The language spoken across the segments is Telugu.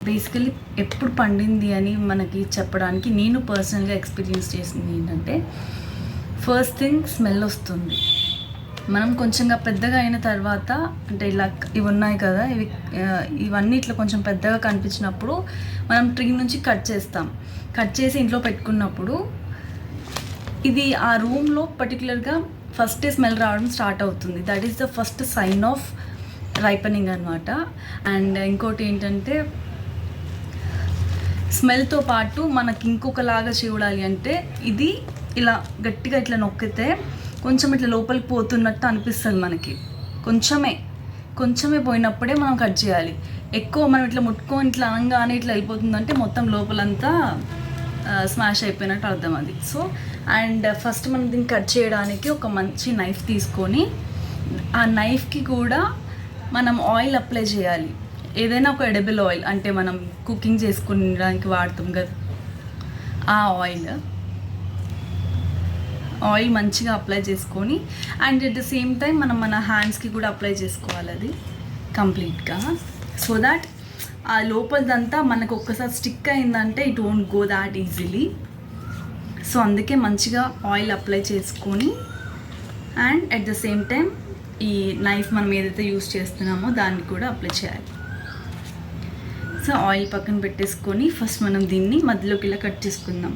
బేసికలీ ఎప్పుడు పండింది అని మనకి చెప్పడానికి నేను పర్సనల్గా ఎక్స్పీరియన్స్ చేసింది ఏంటంటే, ఫస్ట్ థింగ్ స్మెల్ వస్తుంది. మనం కొంచెంగా పెద్దగా అయిన తర్వాత, అంటే ఇలా ఇవి ఉన్నాయి కదా, ఇవన్నీ ఇట్లా కొంచెం పెద్దగా కనిపించినప్పుడు మనం ట్రీ నుంచి కట్ చేస్తాం. కట్ చేసి ఇంట్లో పెట్టుకున్నప్పుడు ఇది ఆ రూమ్లో పర్టికులర్గా ఫస్ట్ స్మెల్ రావడం స్టార్ట్ అవుతుంది. That is the first sign of ripening అనమాట. అండ్ ఇంకోటి ఏంటంటే, స్మెల్తో పాటు మనకి ఇంకొకలాగా చూడాలి అంటే, ఇది ఇలా గట్టిగా ఇట్లా నొక్కితే కొంచెం ఇట్లా లోపలికి పోతున్నట్టు అనిపిస్తుంది మనకి. కొంచెమే పోయినప్పుడే మనం కట్ చేయాలి. ఎక్కువ మనం ఇట్లా ముట్టుకొని ఇట్లా అనగానే ఇట్లా వెళ్ళిపోతుందంటే మొత్తం లోపలంతా స్మాష్ అయిపోయినట్టు అర్థం అది. సో అండ్ ఫస్ట్ మనం దీన్ని కట్ చేయడానికి ఒక మంచి నైఫ్ తీసుకొని, ఆ నైఫ్కి కూడా మనం ఆయిల్ అప్లై చేయాలి. ఏదైనా ఒక ఎడిబుల్ ఆయిల్, అంటే మనం కుకింగ్ చేసుకునేడానికి వాడతాం కదా, ఆ ఆయిల్ మంచిగా అప్లై చేసుకొని, and at the same time మనం మన హ్యాండ్స్కి కూడా అప్లై చేసుకోవాలి అది కంప్లీట్గా. సో దాట్ ఆ లోపలదంతా మనకు ఒక్కసారి స్టిక్ అయిందంటే it won't go that easily. So అందుకే మంచిగా ఆయిల్ అప్లై చేసుకొని, and at the same time ఈ నైఫ్ మనం ఏదైతే యూస్ చేస్తున్నామో దాన్ని కూడా అప్లై చేయాలి. సో ఆయిల్ పక్కన పెట్టేసుకొని ఫస్ట్ మనం దీన్ని మధ్యలోకి ఇలా కట్ చేసుకుందాం.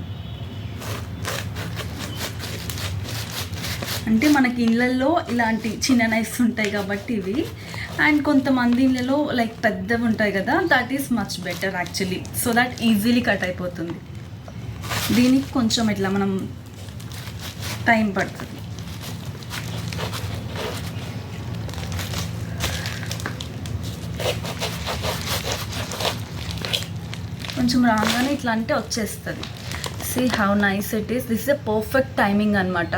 అంటే మనకి ఇళ్ళల్లో ఇలాంటి చిన్న నైఫ్స్ ఉంటాయి కాబట్టి ఇవి, అండ్ కొంతమంది ఇళ్ళలో లైక్ పెద్దవి ఉంటాయి కదా, that is much better actually. So that easily cut అయిపోతుంది. దీనికి కొంచెం ఇట్లా మనం టైం పడుతుంది. కొంచెం రాగానే ఇట్లా అంటే వచ్చేస్తుంది. See how nice it is. This is a perfect timing అనమాట.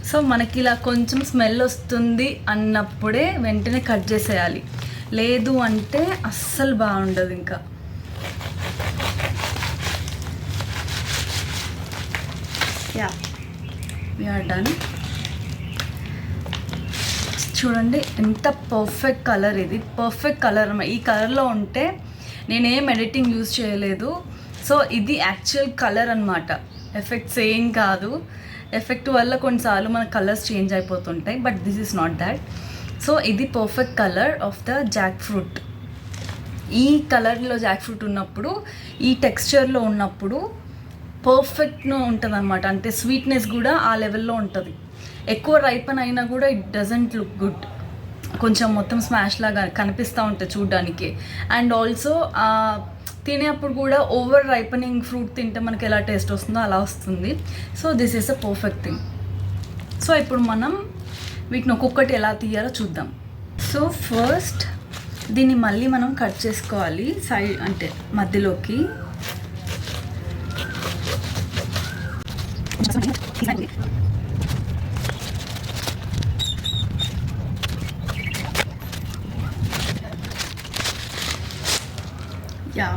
సో మనకి ఇలా కొంచెం స్మెల్ వస్తుంది అన్నప్పుడే వెంటనే కట్ చేసేయాలి, లేదు అంటే అస్సలు బాగుండదు. ఇంకా యా వి ఆర్ డన్. చూడండి ఎంత పర్ఫెక్ట్ కలర్. ఇది పర్ఫెక్ట్ కలర్. ఈ కలర్లో ఉంటే నేనేం ఎడిటింగ్ యూజ్ చేయలేదు. సో ఇది యాక్చువల్ కలర్ అనమాట, ఎఫెక్ట్స్ ఏం కాదు. ఎఫెక్ట్ వల్ల కొన్నిసార్లు మన కలర్స్ చేంజ్ అయిపోతుంటాయి, but this is not that. So ఇది perfect colour of the jack fruit. ఈ కలర్లో జాక్ ఫ్రూట్ ఉన్నప్పుడు, ఈ టెక్స్చర్లో ఉన్నప్పుడు పర్ఫెక్ట్గా ఉంటుంది అనమాట. అంటే స్వీట్నెస్ కూడా ఆ లెవెల్లో ఉంటుంది. ఎక్కువ రైపన్ అయినా కూడా ఇట్ డజంట్ లుక్ గుడ్. కొంచెం మొత్తం స్మాష్ లాగా కనిపిస్తూ ఉంటుంది చూడడానికి. అండ్ ఆల్సో తినేప్పుడు కూడా ఓవర్ రైపనింగ్ ఫ్రూట్ తింటే మనకి ఎలా టేస్ట్ వస్తుందో అలా వస్తుంది. So this is a perfect thing. So ఇప్పుడు మనం వీటిని ఒక్కొక్కటి ఎలా తీయాలో చూద్దాం. సో ఫస్ట్ దీన్ని మళ్ళీ మనం కట్ చేసుకోవాలి సైడ్, అంటే మధ్యలోకి. యా,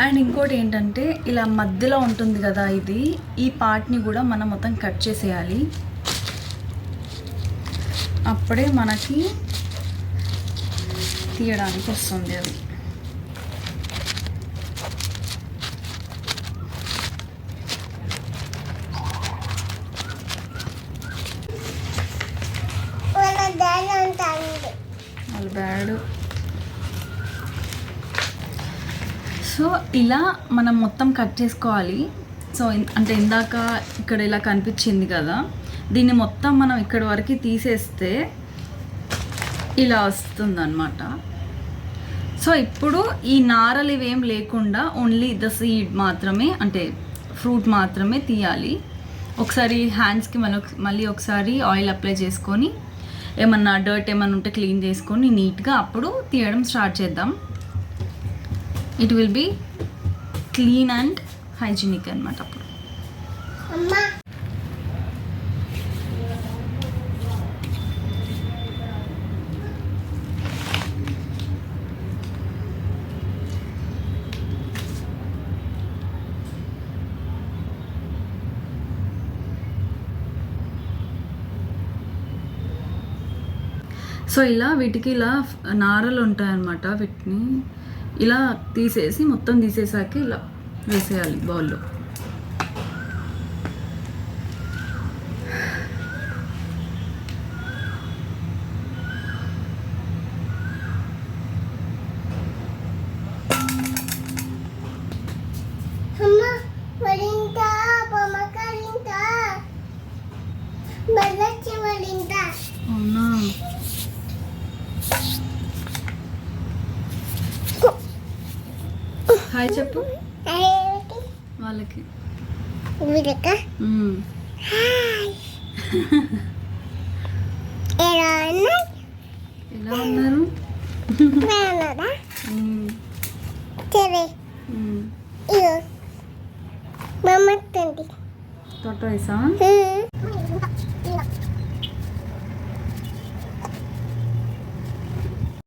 అండ్ ఇంకోటి ఏంటంటే, ఇలా మధ్యలో ఉంటుంది కదా ఇది, ఈ పార్ట్ని కూడా మనం మొత్తం కట్ చేసేయాలి. అప్పుడే మనకి తీయడానికి వస్తుంది అది. వాళ్ళు బ్యాడ్. సో ఇలా మనం మొత్తం కట్ చేసుకోవాలి. సో అంటే ఇందాక ఇక్కడ ఇలా కనిపించింది కదా, దీన్ని మొత్తం మనం ఇక్కడ వరకు తీసేస్తే ఇలా వస్తుందన్నమాట. సో ఇప్పుడు ఈ నారలు ఇవేం లేకుండా ఓన్లీ ద సీడ్ మాత్రమే, అంటే ఫ్రూట్ మాత్రమే తీయాలి. ఒకసారి హ్యాండ్స్కి మళ్ళీ ఒకసారి ఆయిల్ అప్లై చేసుకొని, ఏమన్నా డర్ట్ ఏమన్నా ఉంటే క్లీన్ చేసుకొని నీట్గా అప్పుడు తీయడం స్టార్ట్ చేద్దాం. It will be clean and hygienic అనమాట అప్పుడు. సో ఇలా వీటికి ఇలా నారలు ఉంటాయన్నమాట. వీటిని ఇలా తీసేసి మొత్తం తీసేసాక ఇలా వేసేయాలి బౌల్లో. అవునా, హాయ్ చెప్పు వాళ్ళకి. ఎలా ఉన్నారు? టాటా